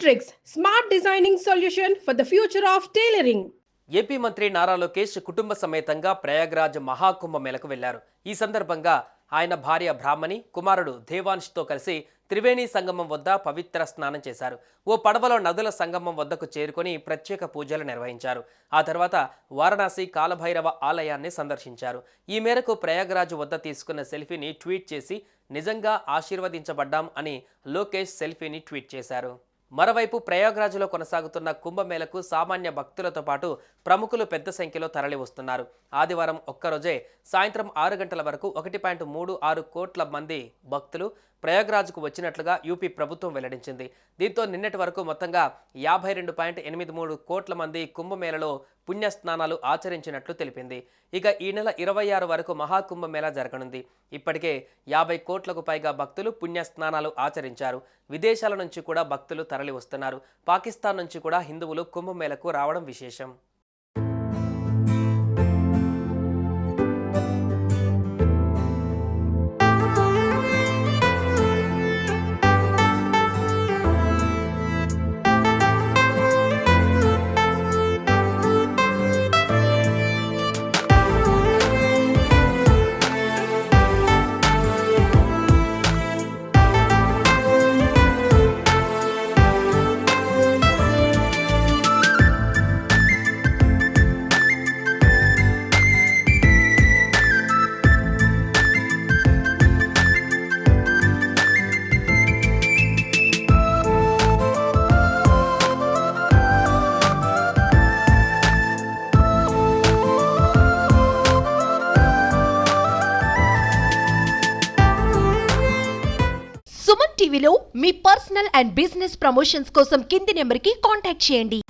Metrics, smart designing solution for the future of tailoring. AP మంత్రి నారా లోకేష్ కుటుంబ సమేతంగా ప్రయాగ్రాజ్ మహాకుంభ మేళకు వెళ్లారు. ఈ సందర్భంగా ఆయన భార్య బ్రాహ్మణి, కుమారుడు దేవాంష్తో కలిసి త్రివేణి సంగమం వద్ద పవిత్ర స్నానం చేశారు. ఓ పడవలో నదుల సంగమం వద్దకు చేరుకొని ప్రత్యేక పూజలు నిర్వహించారు. ఆ తర్వాత వారణాసి కాలభైరవ ఆలయాన్ని సందర్శించారు. ఈ మేరకు ప్రయాగ్రాజ్ వద్ద తీసుకున్న సెల్ఫీని ట్వీట్ చేసి నిజంగా ఆశీర్వదించబడ్డాం అని లోకేష్ సెల్ఫీని ట్వీట్ చేశారు. మరోవైపు ప్రయాగ్రాజ్లో కొనసాగుతున్న కుంభమేళకు సామాన్య భక్తులతో పాటు ప్రముఖులు పెద్ద సంఖ్యలో తరలి వస్తున్నారు. ఆదివారం ఒక్కరోజే సాయంత్రం 6 గంటల వరకు 1.36 కోట్ల మంది భక్తులు ప్రయాగ్రాజ్కు వచ్చినట్లుగా యూపీ ప్రభుత్వం వెల్లడించింది. దీంతో నిన్నటి వరకు మొత్తంగా 52.83 కోట్ల మంది కుంభమేళలో పుణ్యస్నానాలు ఆచరించినట్లు తెలిపింది. ఇక ఈ నెల 26 వరకు మహాకుంభమేళ జరగనుంది. ఇప్పటికే 50 కోట్లకు పైగా భక్తులు పుణ్యస్నానాలు ఆచరించారు. విదేశాల నుంచి కూడా భక్తులు తరలి వస్తున్నారు. పాకిస్తాన్ నుంచి కూడా హిందువులు కుంభమేళకు రావడం విశేషం. సుమన్ టీవీలో మీ పర్సనల్ అండ్ బిజినెస్ ప్రమోషన్స్ కోసం కింది నెంబర్కి కాంటాక్ట్ చేయండి.